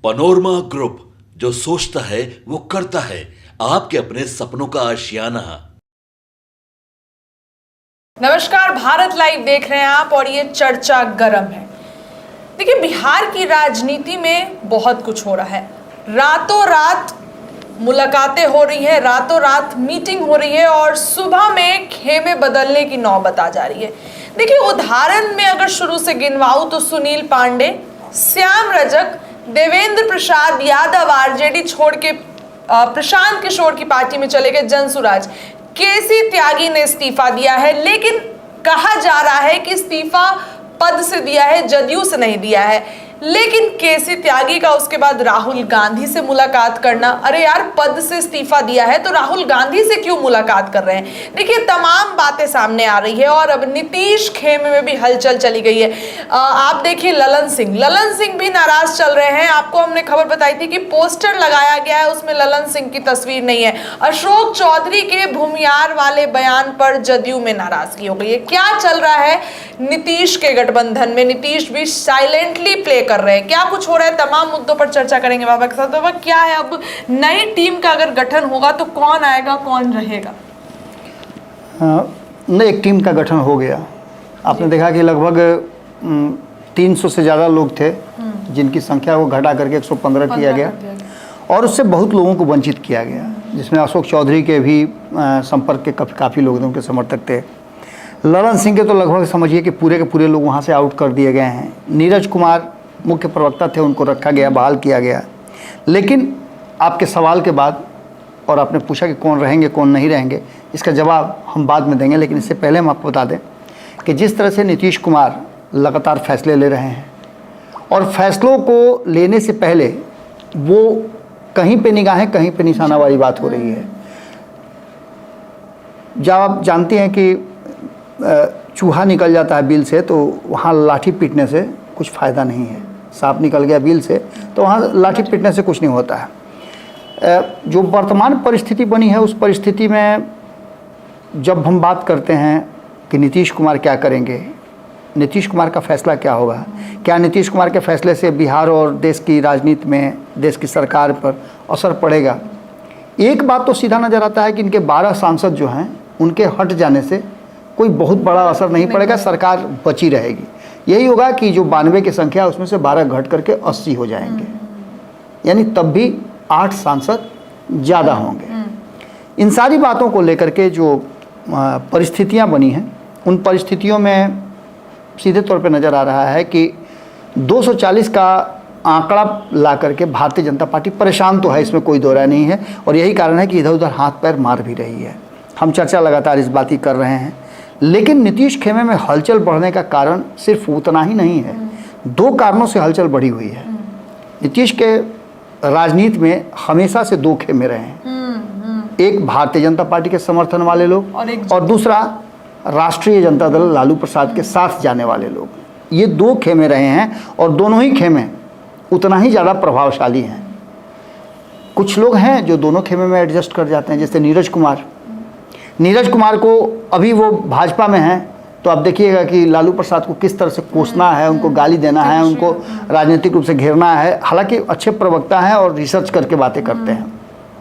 Panorama group, जो सोचता है वो करता है। आपके अपने सपनों का आशियाना। नमस्कार, भारत लाइव देख रहे हैं आप और ये चर्चा गरम है। देखिए, बिहार की राजनीति में बहुत कुछ हो रहा है। रातों रात मुलाकातें हो रही है, रातों रात मीटिंग हो रही है और सुबह में खेमे बदलने की नौबत आ जा रही है। देखिए, उदाहरण में अगर शुरू से गिनवाऊं तो सुनील पांडे, श्याम रजक, देवेंद्र प्रसाद यादव आरजेडी छोड़ के प्रशांत किशोर की पार्टी में चले गए, जनसुराज। केसी त्यागी ने इस्तीफा दिया है, लेकिन कहा जा रहा है कि इस्तीफा पद से दिया है, जदयू से नहीं दिया है। लेकिन केसी त्यागी का उसके बाद राहुल गांधी से मुलाकात करना, अरे यार, पद से इस्तीफा दिया है तो राहुल गांधी से क्यों मुलाकात कर रहे हैं? देखिए, तमाम बातें सामने आ रही है और अब नीतीश खेमे में भी हलचल चली गई है। आप देखिए, ललन सिंह भी नाराज चल रहे हैं। आपको हमने खबर बताई थी कि पोस्टर लगाया गया है, उसमें ललन सिंह की तस्वीर नहीं है। अशोक चौधरी के भूमियार वाले बयान पर जदयू में नाराजगी हो गई है। क्या चल रहा है नीतीश के गठबंधन में? नीतीश भी साइलेंटली प्ले कर रहे हैं। क्या कुछ हो रहा है, तमाम मुद्दों पर चर्चा करेंगे बाबा के साथ। बाबा, क्या है, अब नई टीम का अगर गठन होगा तो कौन आएगा, कौन रहेगा? नई एक टीम का गठन हो गया। आपने देखा कि लगभग 300 से ज़्यादा लोग थे, जिनकी संख्या को घटा करके 115 किया गया और उससे बहुत लोगों को वंचित किया गया, जिसमें अशोक चौधरी के भी संपर्क के काफ़ी लोग थे, उनके समर्थक थे। ललन सिंह के तो लगभग समझिए कि पूरे के पूरे लोग वहाँ से आउट कर दिए गए हैं। नीरज कुमार मुख्य प्रवक्ता थे, उनको रखा गया, बहाल किया गया। लेकिन आपके सवाल के बाद, और आपने पूछा कि कौन रहेंगे कौन नहीं रहेंगे, इसका जवाब हम बाद में देंगे। लेकिन इससे पहले हम आपको बता दें कि जिस तरह से नीतीश कुमार लगातार फैसले ले रहे हैं और फैसलों को लेने से पहले वो कहीं पे निगाहें कहीं पे निशाना वाली बात हो रही है। जब आप जानते हैं कि चूहा निकल जाता है बिल से तो वहाँ लाठी पीटने से कुछ फ़ायदा नहीं है। सांप निकल गया बिल से तो वहाँ लाठी पीटने से कुछ नहीं होता है। जो वर्तमान परिस्थिति बनी है, उस परिस्थिति में जब हम बात करते हैं कि नीतीश कुमार क्या करेंगे, नीतीश कुमार का फैसला क्या होगा, क्या नीतीश कुमार के फैसले से बिहार और देश की राजनीति में, देश की सरकार पर असर पड़ेगा? एक बात तो सीधा नज़र आता है कि इनके 12 सांसद जो हैं, उनके हट जाने से कोई बहुत बड़ा असर नहीं पड़ेगा, सरकार बची रहेगी। यही होगा कि जो 92 की संख्या उसमें से 12 घट करके 80 हो जाएंगे, यानी तब भी 8 सांसद ज़्यादा होंगे। इन सारी बातों को लेकर के जो परिस्थितियां बनी हैं, उन परिस्थितियों में सीधे तौर पे नज़र आ रहा है कि 240 का आंकड़ा ला करके भारतीय जनता पार्टी परेशान तो है, इसमें कोई दो राय नहीं है। और यही कारण है कि इधर उधर हाथ पैर मार भी रही है। हम चर्चा लगातार इस बात की कर रहे हैं, लेकिन नीतीश खेमे में हलचल बढ़ने का कारण सिर्फ उतना ही नहीं है। 2 कारणों से हलचल बढ़ी हुई है। नीतीश के राजनीति में हमेशा से 2 खेमे रहे हैं, एक भारतीय जनता पार्टी के समर्थन वाले लोग और दूसरा राष्ट्रीय जनता दल लालू प्रसाद के साथ जाने वाले लोग। ये 2 खेमे रहे हैं और दोनों ही खेमे उतना ही ज़्यादा प्रभावशाली हैं। कुछ लोग हैं जो दोनों खेमे में एडजस्ट कर जाते हैं, जैसे नीरज कुमार को अभी वो भाजपा में हैं, तो आप देखिएगा कि लालू प्रसाद को किस तरह से कोसना है, उनको गाली देना है, उनको राजनीतिक रूप से घेरना है। हालांकि अच्छे प्रवक्ता हैं और रिसर्च करके बातें करते हैं,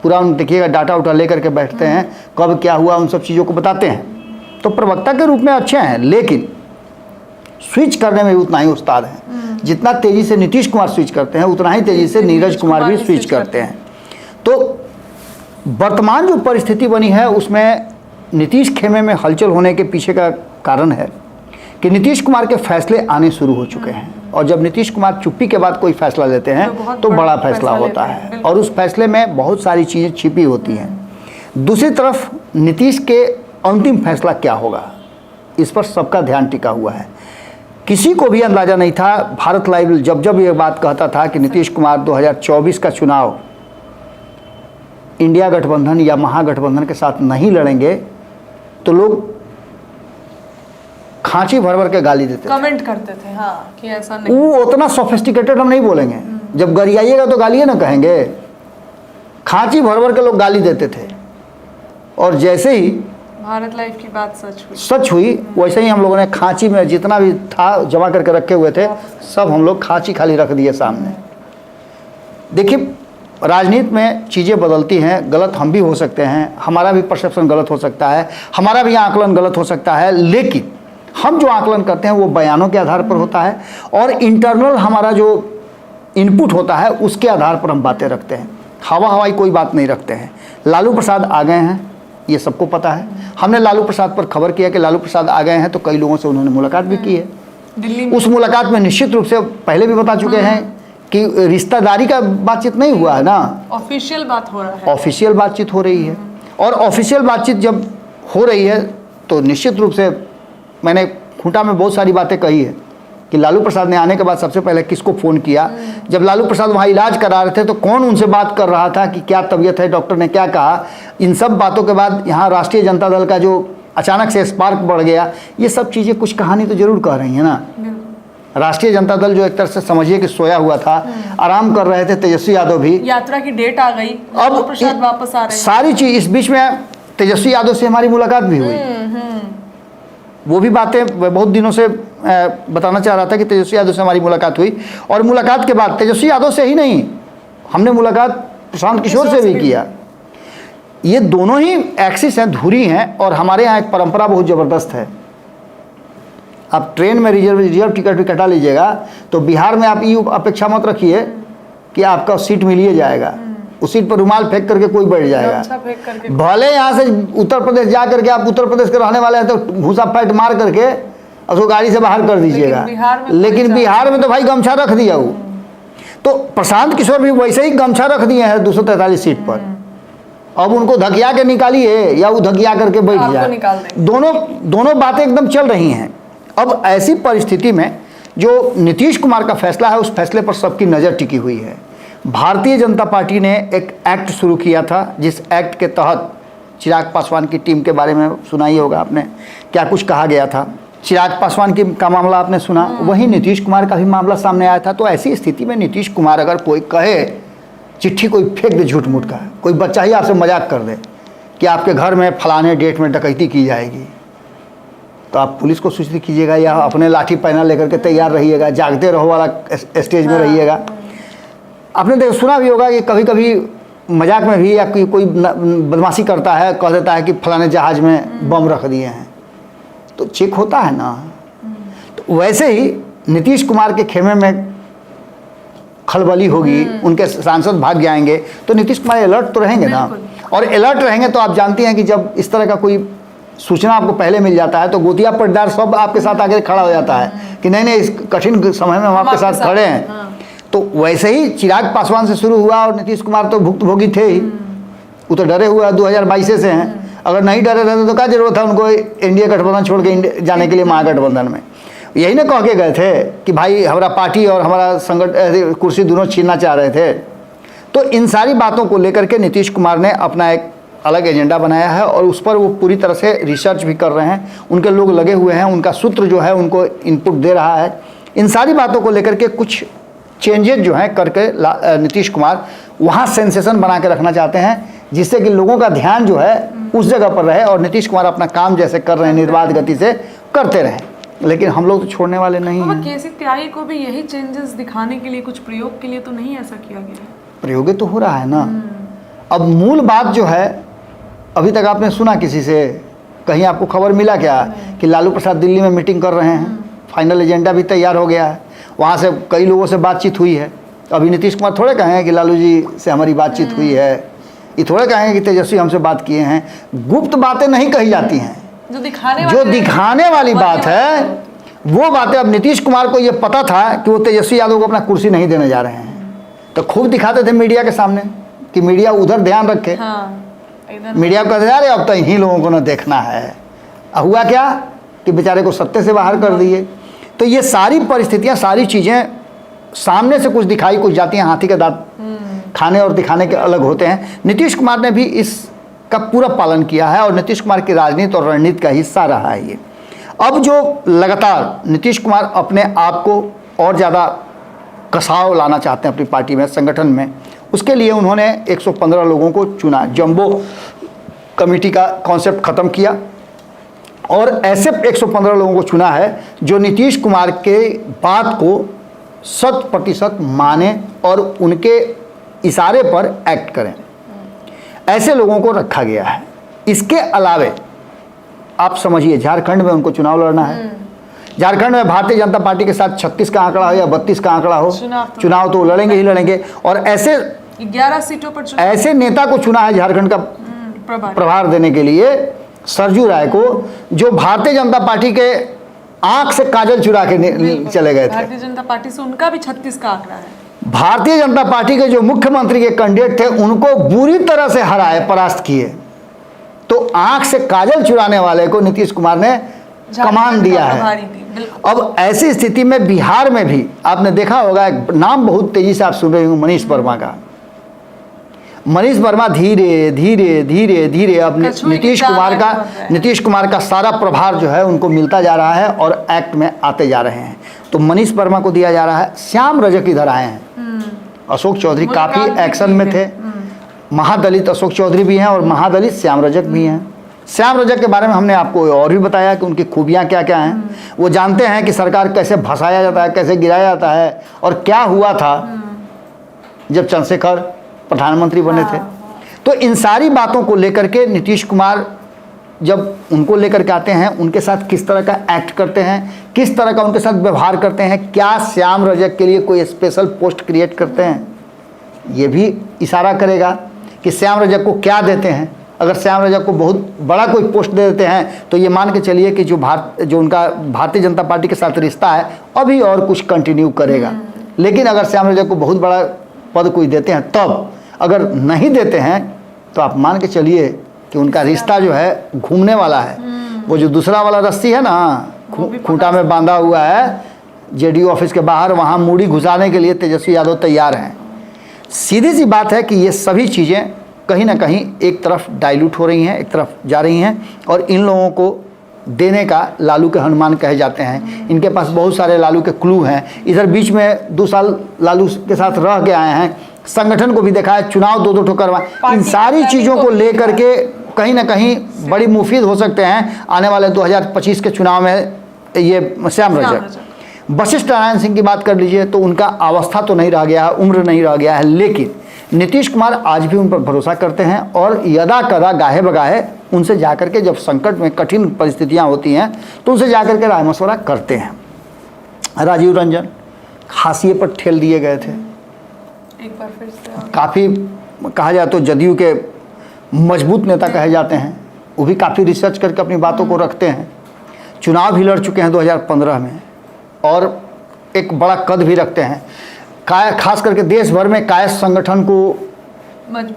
पूरा उन देखिएगा डाटा उठा ले करके बैठते हैं, कब क्या हुआ उन सब चीज़ों को बताते हैं। तो प्रवक्ता के रूप में अच्छे हैं, लेकिन स्विच करने में भी उतना ही उस्ताद हैं। जितना तेज़ी से नीतीश कुमार स्विच करते हैं, उतना ही तेज़ी से नीरज कुमार भी स्विच करते हैं। तो वर्तमान जो परिस्थिति बनी है, उसमें नीतीश खेमे में हलचल होने के पीछे का कारण है कि नीतीश कुमार के फैसले आने शुरू हो चुके हैं। और जब नीतीश कुमार चुप्पी के बाद कोई फैसला लेते हैं तो बड़ा फैसला होता है और उस फैसले में बहुत सारी चीज़ें छिपी होती हैं। दूसरी तरफ नीतीश के अंतिम फैसला क्या होगा, इस पर सबका ध्यान टिका हुआ है। किसी को भी अंदाज़ा नहीं था। भारत लाइव जब ये बात कहता था कि नीतीश कुमार 2024 का चुनाव इंडिया गठबंधन या महागठबंधन के साथ नहीं लड़ेंगे, तो लोग खांची भर भर के गाली देते कमेंट करते थे, हाँ, कि ऐसा नहीं। वो उतना सोफिस्टिकेटेड हम नहीं बोलेंगे, जब गरियाइएगा तो गालिए ना कहेंगे। खांची भर भर के लोग गाली देते थे और जैसे ही भारत लाइव की बात सच हुई वैसे ही हम लोगों ने खांची में जितना भी था जमा करके रखे हुए थे, सब हम लोग खांची खाली रख दिए सामने। देखिए, राजनीति में चीज़ें बदलती हैं, गलत हम भी हो सकते हैं, हमारा भी परसेप्शन गलत हो सकता है, हमारा भी आकलन गलत हो सकता है, लेकिन हम जो आकलन करते हैं वो बयानों के आधार पर होता है और इंटरनल हमारा जो इनपुट होता है उसके आधार पर हम बातें रखते हैं। हवाई कोई बात नहीं रखते हैं। लालू प्रसाद आ गए हैं, ये सबको पता है। हमने लालू प्रसाद पर खबर किया कि लालू प्रसाद आ गए हैं, तो कई लोगों से उन्होंने मुलाकात भी की है। दिल्ली में उस मुलाकात में निश्चित रूप से पहले भी बता चुके हैं कि रिश्तेदारी का बातचीत नहीं हुआ है ना, ऑफिशियल बात हो रहा है। ऑफिशियल बातचीत हो रही है। और ऑफिशियल बातचीत जब हो रही है तो निश्चित रूप से मैंने खूंटा में बहुत सारी बातें कही है कि लालू प्रसाद ने आने के बाद सबसे पहले किसको फ़ोन किया, जब लालू प्रसाद वहाँ इलाज करा रहे थे तो कौन उनसे बात कर रहा था कि क्या तबीयत है, डॉक्टर ने क्या कहा। इन सब बातों के बाद यहाँ राष्ट्रीय जनता दल का जो अचानक से स्पार्क बढ़ गया, ये सब चीज़ें कुछ कहानी तो जरूर कह रही हैं ना। राष्ट्रीय जनता दल जो एक तरह से समझिए कि सोया हुआ था, आराम कर रहे थे, तेजस्वी यादव भी। यात्रा की डेट आ गई, लालू प्रसाद वापस आ रहे हैं। सारी चीज़ इस बीच में तेजस्वी यादव से हमारी मुलाकात भी हुई। वो भी बातें बहुत दिनों से बताना चाह रहा था कि तेजस्वी यादव से हमारी मुलाकात हुई। और मुलाकात के बाद तेजस्वी यादव से ही नहीं, हमने मुलाकात प्रशांत किशोर से भी किया। ये दोनों ही एक्सिस हैं, धुरी हैं। और हमारे यहाँ एक परंपरा बहुत ज़बरदस्त है। आप ट्रेन में रिजर्व टिकट भी कटा लीजिएगा तो बिहार में आप ये अपेक्षा मत रखिए कि आपका सीट मिल ही जाएगा। उस सीट पर रुमाल फेंक करके कोई बैठ जाएगा। भले यहाँ से उत्तर प्रदेश जा करके आप उत्तर प्रदेश के रहने वाले हैं तो घूसा पैट मार करके उसको गाड़ी से बाहर कर दीजिएगा। लेकिन बिहार में तो भाई गमछा रख दिया वो। तो प्रशांत किशोर भी वैसे ही गमछा रख दिए हैं 243 सीट पर। अब उनको धकिया के निकालिए या वो धकिया करके बैठ जाए, दोनों बातें एकदम चल रही हैं। अब ऐसी परिस्थिति में जो नीतीश कुमार का फैसला है, उस फैसले पर सबकी नज़र टिकी हुई है। भारतीय जनता पार्टी ने एक एक्ट शुरू किया था, जिस एक्ट के तहत चिराग पासवान की टीम के बारे में सुना ही होगा आपने, क्या कुछ कहा गया था। चिराग पासवान का मामला आपने सुना, वहीं नीतीश कुमार का भी मामला सामने आया था। तो ऐसी स्थिति में नीतीश कुमार अगर कोई कहे, चिट्ठी कोई फेंक दे झूठ मूठ का, कोई बच्चा ही आपसे मजाक कर दे कि आपके घर में फलाने डेट में डकैती की जाएगी, तो आप पुलिस को सूचित कीजिएगा या अपने लाठी पैना लेकर के तैयार रहिएगा, जागते रहो वाला स्टेज में रहिएगा। आपने सुना भी होगा कि कभी कभी मजाक में भी या कोई बदमाशी करता है, कह देता है कि फलाने जहाज में बम रख दिए हैं, तो चेक होता है ना। तो वैसे ही नीतीश कुमार के खेमे में खलबली होगी, उनके सांसद भाग जाएंगे, तो नीतीश कुमार अलर्ट तो रहेंगे ना। और अलर्ट रहेंगे तो आप जानती हैं कि जब इस तरह का कोई सूचना आपको पहले मिल जाता है तो गोतिया पटदार सब आपके साथ आगे खड़ा हो जाता है कि नहीं नहीं, इस कठिन समय में हम आपके साथ खड़े हैं। तो वैसे ही चिराग पासवान से शुरू हुआ और नीतीश कुमार तो भुक्तभोगी थे ही। वो तो डरे हुए 2022 से हैं। अगर नहीं डरे रहते तो क्या जरूरत था उनको एनडीए गठबंधन छोड़ के जाने के लिए महागठबंधन में। यही ना कह के गए थे कि भाई हमारा पार्टी और हमारा संगठन कुर्सी दोनों छीनना चाह रहे थे। तो इन सारी बातों को लेकर के नीतीश कुमार ने अपना एक अलग एजेंडा बनाया है और उस पर वो पूरी तरह से रिसर्च भी कर रहे हैं। उनके लोग लगे हुए हैं, उनका सूत्र जो है उनको इनपुट दे रहा है। इन सारी बातों को लेकर के कुछ चेंजेस जो हैं करके नीतीश कुमार वहाँ सेंसेशन बना के रखना चाहते हैं, जिससे कि लोगों का ध्यान जो है उस जगह पर रहे और नीतीश कुमार अपना काम जैसे कर रहे हैं निर्बाध गति से करते रहें। लेकिन हम लोग तो छोड़ने वाले नहीं हैं। केसी त्यागी को भी यही चेंजेस दिखाने के लिए, कुछ प्रयोग के लिए तो नहीं ऐसा किया गया? प्रयोग तो हो रहा है ना। अब मूल बात जो है, अभी तक आपने सुना किसी से, कहीं आपको खबर मिला क्या कि लालू प्रसाद दिल्ली में मीटिंग कर रहे हैं? फाइनल एजेंडा भी तैयार हो गया है, वहाँ से कई लोगों से बातचीत हुई है। अभी नीतीश कुमार थोड़े कहेंगे कि लालू जी से हमारी बातचीत हुई है, ये थोड़े कहेंगे कि तेजस्वी हमसे बात किए हैं। गुप्त बातें नहीं कही जाती हैं, जो दिखाने वाली बात है वो बातें। अब नीतीश कुमार को ये पता था कि वो तेजस्वी यादव को अपना कुर्सी नहीं देने जा रहे हैं, तो खूब दिखाते थे मीडिया के सामने कि मीडिया उधर ध्यान रखे। मीडिया को कहते जा रहे अब तो इन्हीं लोगों को ना देखना है। हुआ क्या कि बेचारे को सत्ते से बाहर कर दिए। तो ये सारी परिस्थितियां, सारी चीज़ें सामने से कुछ दिखाई कुछ जाती हैं। हाथी के दांत खाने और दिखाने के अलग होते हैं। नीतीश कुमार ने भी इसका पूरा पालन किया है और नीतीश कुमार की राजनीति और रणनीति का हिस्सा रहा है ये। अब जो लगातार नीतीश कुमार अपने आप को और ज़्यादा कसाव लाना चाहते हैं अपनी पार्टी में, संगठन में, उसके लिए उन्होंने 115 लोगों को चुना। जंबो कमेटी का कॉन्सेप्ट ख़त्म किया और ऐसे 115 लोगों को चुना है जो नीतीश कुमार के बात को 100% माने और उनके इशारे पर एक्ट करें, ऐसे लोगों को रखा गया है। इसके अलावे आप समझिए झारखंड में उनको चुनाव लड़ना है। झारखंड में भारतीय जनता पार्टी के साथ 36 का आंकड़ा हो या 32 का आंकड़ा हो, चुनाव तो लड़ेंगे ही लड़ेंगे। और ऐसे 11 सीटों पर ऐसे नेता को चुना है झारखंड का प्रभार देने के लिए, सरजू राय को, जो भारतीय जनता पार्टी के आंख से काजल चुरा के चले गए थे। भारतीय जनता पार्टी से उनका भी 36 का आंकड़ा है। भारतीय जनता पार्टी के जो मुख्यमंत्री के कैंडिडेट थे उनको बुरी तरह से हराए, परास्त किए। तो आंख से काजल चुराने वाले को नीतीश कुमार ने कमान दिया है। अब ऐसी स्थिति में बिहार में भी आपने देखा होगा, एक नाम बहुत तेजी से आप सुन रहे होंगे, मनीष वर्मा का। मनीष वर्मा धीरे धीरे धीरे धीरे अब नीतीश कुमार का सारा प्रभार जो है उनको मिलता जा रहा है और एक्ट में आते जा रहे हैं। तो मनीष वर्मा को दिया जा रहा है। श्याम रजक इधर आए हैं। अशोक चौधरी काफी एक्शन में थे। महादलित अशोक चौधरी भी हैं और महादलित श्याम रजक भी हैं। श्याम रजक के बारे में हमने आपको और भी बताया कि उनकी खूबियां क्या क्या हैं। वो जानते हैं कि सरकार कैसे भसाया जाता है, कैसे गिराया जाता है और क्या हुआ था जब चंद्रशेखर प्रधानमंत्री बने थे। तो इन सारी बातों को लेकर के नीतीश कुमार जब उनको लेकर के आते हैं, उनके साथ किस तरह का एक्ट करते हैं, किस तरह का उनके साथ व्यवहार करते हैं, क्या श्याम रजक के लिए कोई स्पेशल पोस्ट क्रिएट करते हैं, ये भी इशारा करेगा कि श्याम रजक को क्या देते हैं। अगर श्याम रजक को बहुत बड़ा कोई पोस्ट दे देते हैं तो ये मान के चलिए कि जो उनका भारतीय जनता पार्टी के साथ रिश्ता है अभी और कुछ कंटिन्यू करेगा। लेकिन अगर श्याम रजक को बहुत बड़ा पद कोई देते हैं तब, अगर नहीं देते हैं तो आप मान के चलिए कि उनका रिश्ता जो है घूमने वाला है। वो जो दूसरा वाला रस्सी है ना, खूंटा में बांधा हुआ है जेडीयू ऑफिस के बाहर, वहाँ मूड़ी घुसाने के लिए तेजस्वी यादव तैयार हैं। सीधी सी बात है कि ये सभी चीज़ें कहीं ना कहीं एक तरफ डाइल्यूट हो रही हैं, एक तरफ जा रही हैं और इन लोगों को देने का लालू के हनुमान कहे जाते हैं। इनके पास बहुत सारे लालू के क्लू हैं। इधर बीच में 2 साल लालू के साथ रह के आए हैं, संगठन को भी देखा है, चुनाव 2 ठो करवाए। इन सारी चीज़ों को लेकर के कहीं ना कहीं बड़ी मुफीद हो सकते हैं आने वाले 2025 के चुनाव में ये श्याम रजक। वशिष्ठ नारायण सिंह की बात कर लीजिए तो उनका अवस्था तो नहीं रह गया है, उम्र नहीं रह गया है, लेकिन नीतीश कुमार आज भी उन पर भरोसा करते हैं और यदा कदा गाहे बगाहे उनसे जाकर के, जब संकट में कठिन परिस्थितियां होती हैं तो उनसे जाकर के राय मशवरा करते हैं। राजीव रंजन हाशिए पर ठेल दिए गए थे, एक बार फिर से काफ़ी कहा जाए तो जदयू के मजबूत नेता कहे जाते हैं। वो भी काफ़ी रिसर्च करके अपनी बातों को रखते हैं। चुनाव भी लड़ चुके हैं 2015 में और एक बड़ा कद भी रखते हैं। खास करके देश भर में कायस्थ संगठन को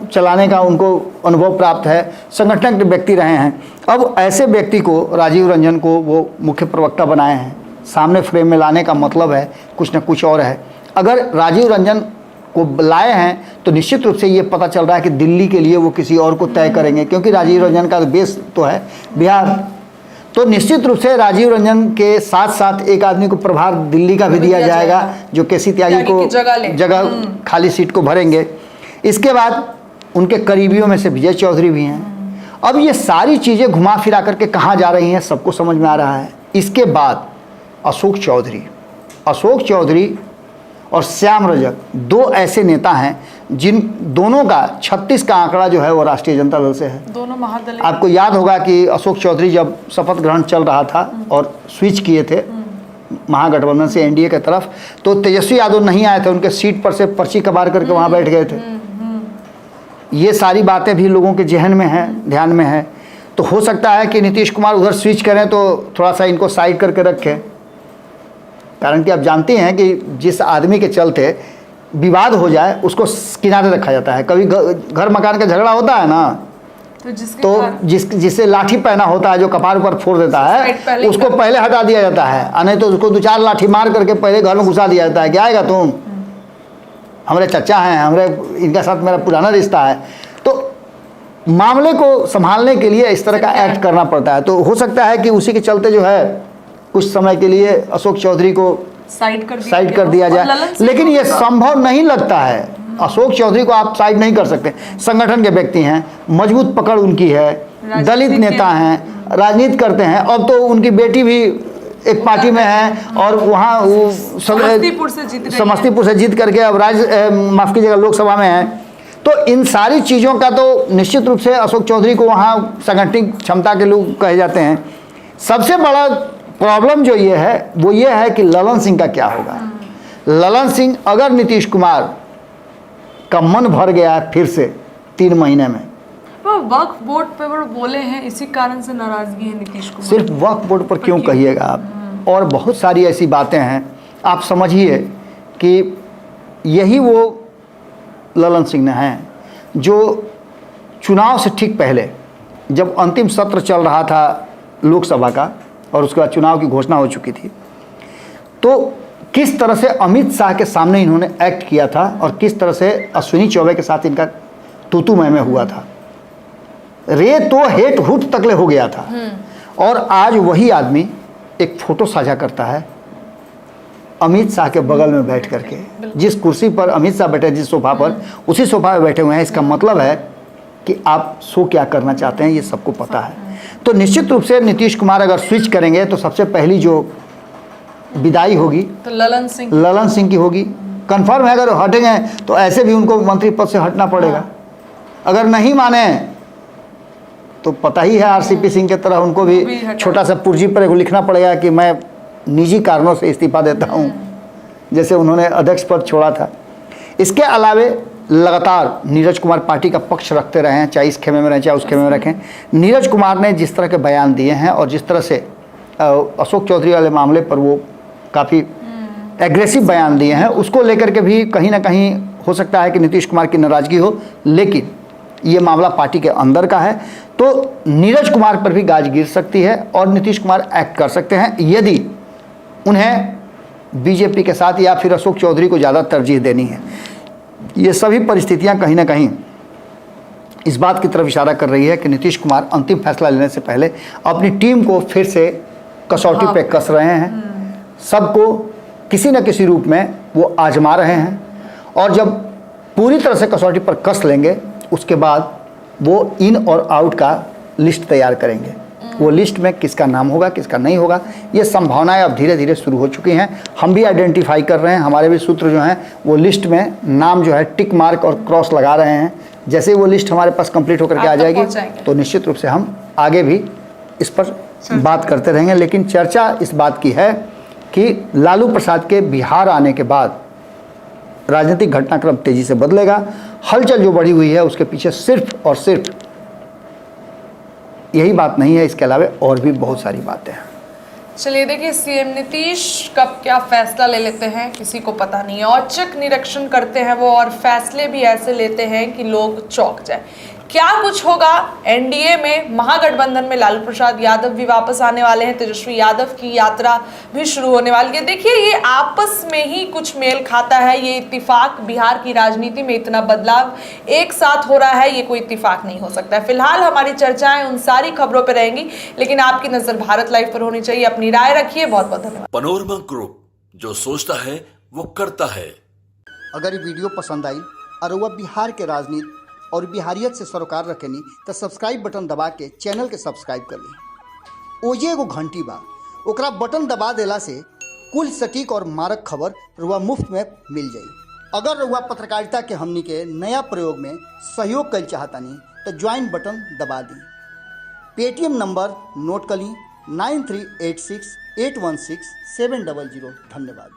चलाने का उनको अनुभव प्राप्त है, संगठन के व्यक्ति रहे हैं। अब ऐसे व्यक्ति को, राजीव रंजन को, वो मुख्य प्रवक्ता बनाए हैं। सामने फ्रेम में लाने का मतलब है कुछ न कुछ और है। अगर राजीव रंजन को लाए हैं तो निश्चित रूप से ये पता चल रहा है कि दिल्ली के लिए वो किसी और को तय करेंगे, क्योंकि राजीव रंजन का बेस तो है बिहार। तो निश्चित रूप से राजीव रंजन के साथ साथ एक आदमी को प्रभार दिल्ली का भी दिया जाएगा, जो केसी त्यागी को जगह खाली सीट को भरेंगे। इसके बाद उनके करीबियों में से विजय चौधरी भी हैं। अब ये सारी चीज़ें घुमा फिरा करके कहाँ जा रही हैं सबको समझ में आ रहा है। इसके बाद अशोक चौधरी और श्याम रजक 2 ऐसे नेता हैं जिन दोनों का 36 का आंकड़ा जो है वो राष्ट्रीय जनता दल से है। दोनों महादलित। आपको याद होगा कि अशोक चौधरी जब शपथ ग्रहण चल रहा था और स्विच किए थे महागठबंधन से एनडीए की तरफ, तो तेजस्वी यादव नहीं आए थे, उनके सीट पर से पर्ची कबार करके वहाँ बैठ गए थे। ये सारी बातें भी लोगों के जहन में हैं, ध्यान में है। तो हो सकता है कि नीतीश कुमार उधर स्विच करें तो थोड़ा सा इनको साइड करके रखें, कारण कि आप जानते हैं कि जिस आदमी के चलते विवाद हो जाए उसको किनारे रखा जाता है। कभी घर मकान का झगड़ा होता है ना, तो जिससे लाठी पहना होता है, जो कपार पर फोड़ देता है, उसको पहले हटा दिया जाता है, नहीं तो उसको 2-4 लाठी मार करके पहले घर में घुसा दिया जाता है। क्या आएगा तुम, हमारे चचा हैं, इनके साथ मेरा पुराना रिश्ता है। तो मामले को संभालने के लिए इस तरह का एक्ट करना पड़ता है। तो हो सकता है कि उसी के चलते जो है कुछ समय के लिए अशोक चौधरी को साइड कर दिया जाए, लेकिन ये संभव नहीं लगता है। अशोक चौधरी को आप साइड नहीं कर सकते। संगठन के व्यक्ति हैं, मजबूत पकड़ उनकी है, दलित नेता हैं, राजनीति करते हैं। अब तो उनकी बेटी भी एक पार्टी में हैं और वहाँ वो समस्तीपुर से जीत करके अब माफ़ कीजिएगा लोकसभा में हैं। तो इन सारी चीज़ों का तो निश्चित रूप से अशोक चौधरी को वहाँ सांगठनिक क्षमता के लोग कहे जाते हैं। सबसे बड़ा प्रॉब्लम जो ये है वो ये है कि ललन सिंह का क्या होगा। ललन सिंह अगर नीतीश कुमार का मन भर गया है फिर से 3 महीने में, वक्फ बोर्ड पे वो बोले हैं इसी कारण से नाराजगी है नीतीश कुमार। सिर्फ वक्फ बोर्ड पर क्यों कहिएगा आप, और बहुत सारी ऐसी बातें हैं। आप समझिए कि यही वो ललन सिंह ने हैं जो चुनाव से ठीक पहले जब अंतिम सत्र चल रहा था लोकसभा का और उसके बाद चुनाव की घोषणा हो चुकी थी, तो किस तरह से अमित शाह के सामने इन्होंने एक्ट किया था और किस तरह से अश्विनी चौबे के साथ इनका तूतू मैमे हुआ था। रे तो हेट हुट तकले हो गया था। और आज वही आदमी एक फोटो साझा करता है अमित शाह के बगल में बैठ करके, जिस कुर्सी पर अमित शाह बैठे, जिस सोफा पर, उसी सोफा पर बैठे हुए हैं। इसका मतलब है कि आप शो क्या करना चाहते हैं ये सबको पता है। तो निश्चित रूप से नीतीश कुमार अगर स्विच करेंगे तो सबसे पहली जो विदाई होगी तो ललन सिंह की होगी। कंफर्म है, अगर हटेंगे तो ऐसे भी उनको मंत्री पद से हटना पड़ेगा। अगर नहीं माने तो पता ही है आरसीपी सिंह की तरह उनको भी छोटा सा पुर्जी पर लिखना पड़ेगा कि मैं निजी कारणों से इस्तीफा देता हूं, जैसे उन्होंने अध्यक्ष पद छोड़ा था। इसके अलावे लगातार नीरज कुमार पार्टी का पक्ष रखते रहे हैं, चाहे इस खेमे में रहें चाहे उस खेमे में रखें। नीरज कुमार ने जिस तरह के बयान दिए हैं और जिस तरह से अशोक चौधरी वाले मामले पर वो काफ़ी एग्रेसिव बयान दिए हैं, उसको लेकर के भी कहीं ना कहीं हो सकता है कि नीतीश कुमार की नाराज़गी हो। लेकिन ये मामला पार्टी के अंदर का है, तो नीरज कुमार पर भी गाज गिर सकती है और नीतीश कुमार एक्ट कर सकते हैं यदि उन्हें बीजेपी के साथ या फिर अशोक चौधरी को ज़्यादा तरजीह देनी है। ये सभी परिस्थितियां कहीं ना कहीं इस बात की तरफ इशारा कर रही है कि नीतीश कुमार अंतिम फैसला लेने से पहले अपनी टीम को फिर से कसौटी पे कस रहे हैं। सबको किसी न किसी रूप में वो आजमा रहे हैं और जब पूरी तरह से कसौटी पर कस लेंगे उसके बाद वो इन और आउट का लिस्ट तैयार करेंगे। वो लिस्ट में किसका नाम होगा किसका नहीं होगा ये संभावनाएं अब धीरे धीरे शुरू हो चुकी हैं। हम भी आइडेंटिफाई कर रहे हैं, हमारे भी सूत्र जो हैं वो लिस्ट में नाम जो है टिक मार्क और क्रॉस लगा रहे हैं। जैसे ही वो लिस्ट हमारे पास कंप्लीट होकर के आ जाएगी तो निश्चित रूप से हम आगे भी इस पर बात करते रहेंगे। लेकिन चर्चा इस बात की है कि लालू प्रसाद के बिहार आने के बाद राजनीतिक घटनाक्रम तेजी से बदलेगा। हलचल जो बढ़ी हुई है उसके पीछे सिर्फ और सिर्फ यही बात नहीं है, इसके अलावा और भी बहुत सारी बातें हैं। चलिए देखिए, सीएम नीतीश कब क्या फैसला ले लेते हैं किसी को पता नहीं है। औचक निरीक्षण करते हैं वो और फैसले भी ऐसे लेते हैं कि लोग चौंक जाए। क्या कुछ होगा एनडीए में, महागठबंधन में लालू प्रसाद यादव भी वापस आने वाले हैं, तेजस्वी यादव की यात्रा भी शुरू होने वाली है। देखिए ये आपस में ही कुछ मेल खाता है, ये इत्तेफाक बिहार की राजनीति में इतना बदलाव एक साथ हो रहा है, ये कोई इत्तेफाक नहीं हो सकता है। फिलहाल हमारी चर्चाएं उन सारी खबरों पर रहेंगी, लेकिन आपकी नजर भारत लाइव पर होनी चाहिए। अपनी राय रखिए, बहुत बहुत धन्यवाद। पनोरमा ग्रुप, जो सोचता है वो करता है। अगर ये वीडियो पसंद आई और वह बिहार के राजनीति और बिहारियत से सरोकार रखेनी तो सब्सक्राइब बटन दबा के चैनल के सब्सक्राइब कर ली। ओजे एगो घंटी बा, ओकरा बटन दबा देला से कुल सटीक और मारक खबर रुआ मुफ्त में मिल जाई। अगर रुआ पत्रकारिता के हमनी के नया प्रयोग में सहयोग कर चाहतानी तो ज्वाइन बटन दबा दी। पेटीएम नंबर नोट कर ली 9386816700। धन्यवाद।